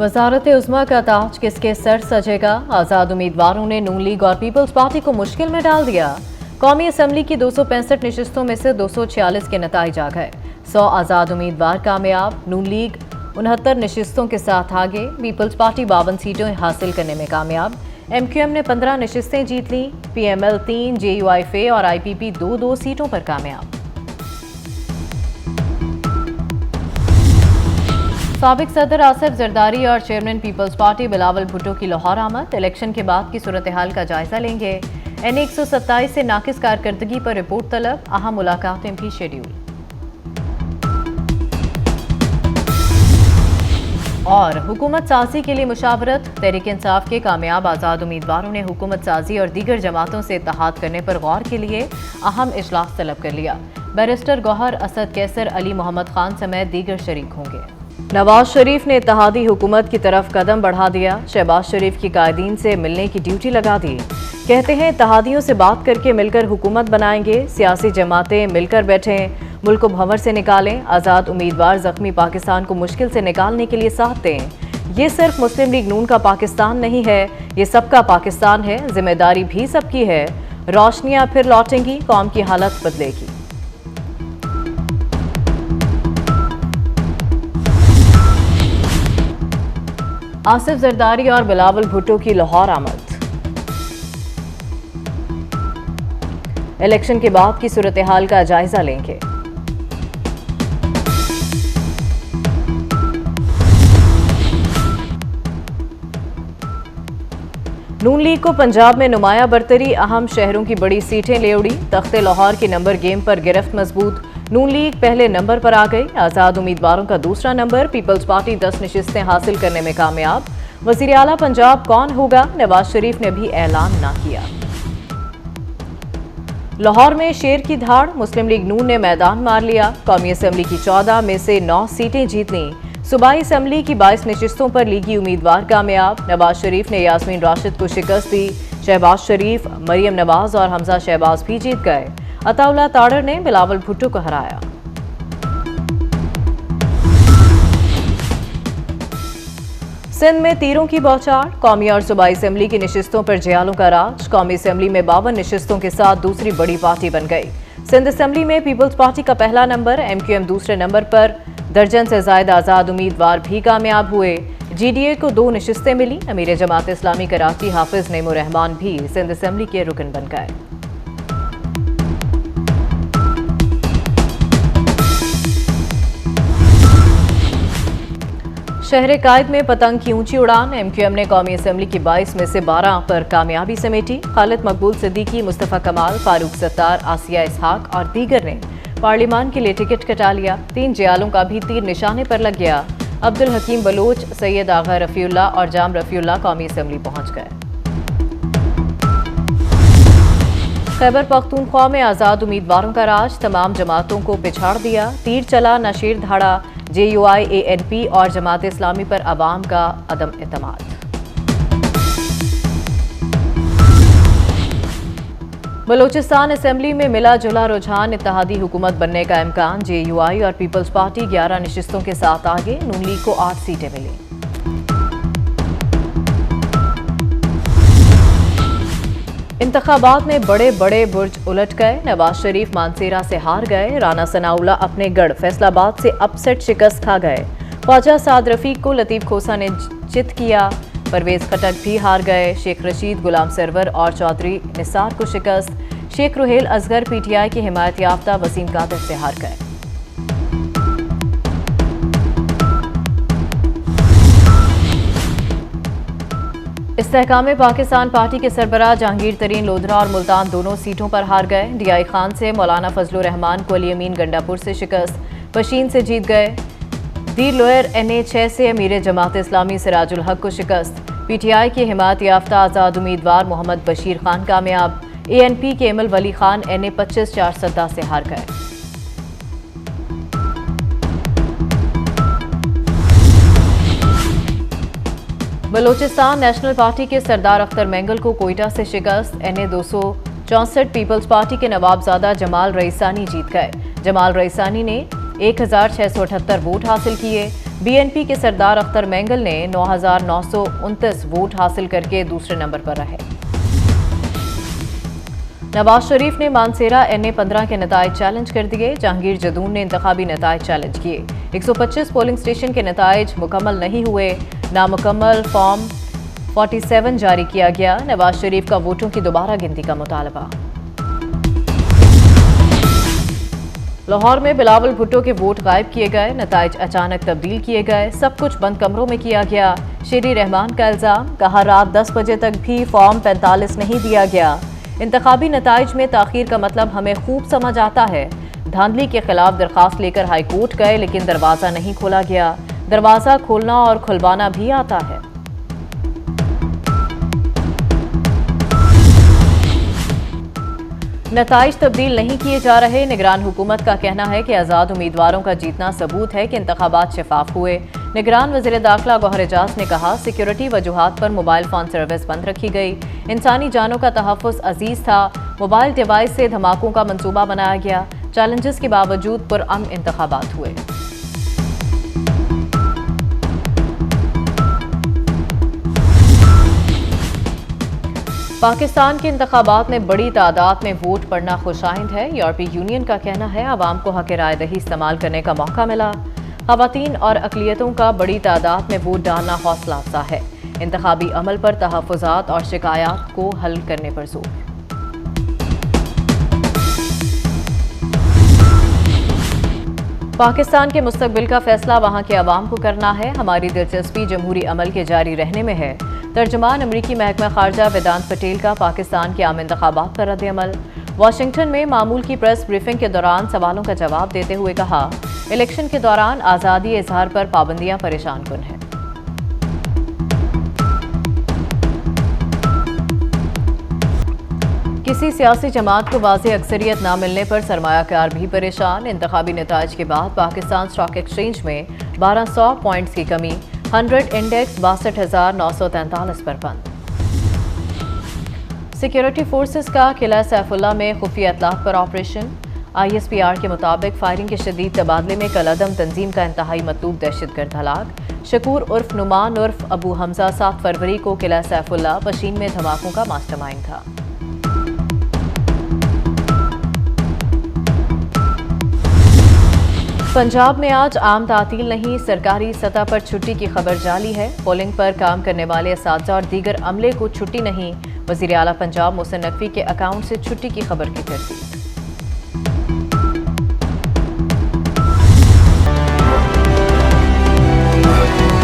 वजारत उज़्मा का ताज किसके सर सजेगा? आज़ाद उम्मीदवारों ने नून लीग और पीपल्स पार्टी को मुश्किल में डाल दिया। कौमी असम्बली की 265 नशिस्तों में से 246 के नताइज आ गए। 100 आज़ाद उम्मीदवार कामयाब। नून लीग 69 नशिस्तों के साथ आगे। पीपल्स पार्टी 52 सीटें हासिल करने में कामयाब। MQM ने 15 नशिस्तें जीत लीं। PML 3, JUIFA और IPP 2-2 सीटों पर कामयाब। साबिक सदर आसिफ जरदारी और चेयरमैन पीपल्स पार्टी बिलावल भुट्टो की लाहौर आमद। इलेक्शन के बाद की सूरत हाल का जायजा लेंगे। NA 127 से नाकिस कारकर्दगी पर रिपोर्ट तलब। अहम मुलाकातें भी शेड्यूल। और हुकूमत साजी के लिए मुशावरत। तहरीक इंसाफ के कामयाब आज़ाद उम्मीदवारों ने हुकूमत साजी और दीगर जमातों से इत्तेहाद करने पर गौर के लिए अहम इजलास तलब कर लिया। बैरिस्टर गौहर असद कैसर, अली मोहम्मद खान समेत दीगर शरीक होंगे। नवाज शरीफ ने इत्तेहादी हुकूमत की तरफ कदम बढ़ा दिया। शहबाज शरीफ की कायदीन से मिलने की ड्यूटी लगा दी। कहते हैं इत्तेहादियों से बात करके मिलकर हुकूमत बनाएंगे। सियासी जमातें मिलकर बैठें, मुल्क को भंवर से निकालें। आज़ाद उम्मीदवार जख्मी पाकिस्तान को मुश्किल से निकालने के लिए साथ दें। ये सिर्फ मुस्लिम लीग नून का पाकिस्तान नहीं है, ये सबका पाकिस्तान है। जिम्मेदारी भी सबकी है। रोशनियां फिर लौटेंगी, कौम की हालत बदलेगी। आसिफ जरदारी और बिलावल भुट्टो की लाहौर आमद। इलेक्शन के बाद की सूरत हाल का जायजा लेंगे। नून लीग को पंजाब में नुमाया बरतरी। अहम शहरों की बड़ी सीटें ले उड़ी। तख्ते लाहौर की नंबर गेम पर गिरफ्त मजबूत। नून लीग पहले नंबर पर आ गई। आज़ाद उम्मीदवारों का दूसरा नंबर। पीपल्स पार्टी 10 नशिस्तें हासिल करने में कामयाब। वज़ीर आला पंजाब कौन होगा? नवाज शरीफ ने भी ऐलान ना किया। लाहौर में शेर की धाड़। मुस्लिम लीग नून ने मैदान मार लिया। कौमी असम्बली की 14 में से 9 सीटें जीत लीं। सूबाई असम्बली की 22 नशिस्तों पर लीगी उम्मीदवार कामयाब। नवाज शरीफ ने यास्मीन राशिद को शिकस्त दी। शहबाज शरीफ, मरियम नवाज और हमजा शहबाज भी जीत गए। अताउल्लाह ताड़र ने बिलावल भुट्टो को हराया। सिंध में तीरों की बौछार। कौमी और सूबाई असम्बली की नशिस्तों पर जयालों का राज। कौमी असम्बली में 52 नशिस्तों के साथ दूसरी बड़ी पार्टी बन गई। सिंध असम्बली में पीपल्स पार्टी का पहला नंबर। MQM दूसरे नंबर पर। दर्जन से ज्यादा आज़ाद उम्मीदवार भी कामयाब हुए। GDA को 2 नशिस्तें मिली। अमीर जमात इस्लामी कराची हाफिज नईमुर रहमान भी सिंध असम्बली के रुकन बन गए। शहर कायद में पतंग की ऊंची उड़ान। MQM ने कौमी असम्बली की 22 में से 12 पर कामयाबी समेटी। खालिद मकबूल सिद्दीकी, मुस्तफ़ा कमाल, फारूक सत्तार, आसिया इसहाक और दीगर ने पार्लियामान के लिए टिकट कटा लिया। 3 जयालों का भी तीर निशाने पर लग गया। अब्दुल हकीम बलोच, सैयद आगा रफ़ीउल्लाह और जाम रफ़ीउल्लाह कौमी असम्बली पहुंच गए। खैबर पख्तूनख्वा में आज़ाद उम्मीदवारों का राज। तमाम जमातों को पिछाड़ दिया। तीर चला न शेर धाड़ा। JUI, ANP और जमात इस्लामी पर अवाम का अदम एतमाद। बलोचिस्तान असम्बली में मिला जुला रुझान। इत्तेहादी हुकूमत बनने का इम्कान। JUI और पीपल्स पार्टी 11 नशिस्तों के साथ आगे। नून लीग को 8 सीटें मिली। इंतखाबात में बड़े बड़े बुर्ज उलट गए। नवाज शरीफ मानसेरा से हार गए। राना सनाउल्लाह अपने गढ़ फैसलाबाद से अपसेट शिकस्त खा गए। ख्वाजा साद रफीक को लतीफ खोसा ने चित किया। परवेज खटक भी हार गए। शेख रशीद, गुलाम सरवर और चौधरी निसार को शिकस्त। शेख रुहेल असगर PTI के हिमायत याफ्ता वसीम कादिर से हार गए। इस्तेहकाम पाकिस्तान पार्टी के सरबराह जहांगीर तरीन लोधरा और मुल्तान दोनों सीटों पर हार गए। DI खान से मौलाना फजलुर रहमान को अली अमीन गंडापुर से शिकस्त। पशीन से जीत गए। दीर लोयर NA 6 से अमीर जमात इस्लामी सिराजुल हक को शिकस्त। PTI के हिमायत याफ्ता आज़ाद उम्मीदवार मोहम्मद बशीर खान कामयाब। ANP के एमल वली खान NA 25 4 सद्दा से हार गए। बलोचिस्तान नेशनल पार्टी के सरदार अख्तर मैंगल को कोयटा से शिकस्त। NA 264 पीपल्स पार्टी के नवाबजादा जमाल रईसानी जीत गए। जमाल रईसानी ने 1678 वोट हासिल किए। बीएनपी के सरदार अख्तर मेंगल ने 9,929 वोट हासिल करके दूसरे नंबर पर रहे। नवाज शरीफ ने मानसेरा NA-15 के नताइज चैलेंज कर दिए। जहांगीर जदून ने इंतखाबी नताइज चैलेंज किए। 125 पोलिंग स्टेशन के नताइज मुकम्मल नहीं हुए। नामुकम्मल फॉर्म 47 जारी किया गया। नवाज शरीफ का वोटों की दोबारा गिनती का मुतालबा। लाहौर में बिलावल भुट्टो के वोट गायब किए गए। नताइज अचानक तब्दील किए गए। सब कुछ बंद कमरों में किया गया। शेरी रहमान का इल्जाम, कहा रात 10 बजे तक भी फॉर्म 45 नहीं दिया गया। इंतखाबी नताइज में ताखीर का मतलब हमें खूब समझ आता है। धांधली के खिलाफ दरखास्त लेकर हाई कोर्ट गए, लेकिन दरवाजा नहीं खोला गया। दरवाजा खोलना और खुलवाना भी आता है। नताइज तब्दील नहीं किए जा रहे। निगरान हुकूमत का कहना है कि आज़ाद उम्मीदवारों का जीतना सबूत है कि इंतखाबात शफाफ हुए। निगरान वज़ीर दाखिला गौहर एजाज ने कहा, सिक्योरिटी वजूहात पर मोबाइल फ़ोन सर्विस बंद रखी गई। इंसानी जानों का तहफ़्फ़ुज़ अजीज़ था। मोबाइल डिवाइस से धमाकों का मंसूबा बनाया गया। चैलेंजेस के बावजूद पुरअमन इंतखाबात हुए। पाकिस्तान के इंतखाबात में बड़ी तादाद में वोट पड़ना खुशाइंद है। यूरोपीय यूनियन का कहना है, आवाम को हक़ राय दही इस्तेमाल करने का मौका मिला। ख़वातीन और अक़लियतों का बड़ी तादाद में वोट डालना हौसला अफ़ज़ा है। इंतखाबी अमल पर तहफ़्फ़ुज़ात और शिकायत को हल करने पर जोर। पाकिस्तान के मुस्तक़बिल का फैसला वहाँ के अवाम को करना है। हमारी दिलचस्पी जमहूरी अमल के जारी रहने में है। तर्जुमान अमरीकी महकमा खारजा वेदांत पटेल का पाकिस्तान के आम इंतखाबात पर रद्द-ए-अमल। वाशिंगटन में मामूल की प्रेस ब्रीफिंग के दौरान सवालों का जवाब देते हुए कहा, इलेक्शन के दौरान आज़ादी इजहार पर पाबंदियां परेशान कुन हैं। किसी सियासी जमात को वाज़ेह अक्सरियत न मिलने पर सरमायाकार भी परेशान। इंतखाबी नताइज के बाद पाकिस्तान स्टॉक एक्सचेंज में 1200 पॉइंट्स की कमी। 100 इंडेक्स 62,943 पर बंद। सिक्योरिटी फोर्सेस का किला सैफुल्ला में खुफिया इतलात पर ऑपरेशन। ISPR के मुताबिक फायरिंग के शदीद तबादले में कलअदम तंजीम का इंतहाई मतलूब दहशतगर्द हलाक। शकूर उर्फ नुमान उर्फ अबू हमजा 7 फरवरी को किला सैफुल्ला पशीन में धमाकों का मास्टरमाइंड था। पंजाब में आज आम तातील नहीं, सरकारी सतह पर छुट्टी की खबर जाली है। पोलिंग पर काम करने वाले असातिज़ा और दीगर अमले को छुट्टी नहीं। वज़ीर आला पंजाब मोहसिन नकवी के अकाउंट से छुट्टी की खबर की तरतीब।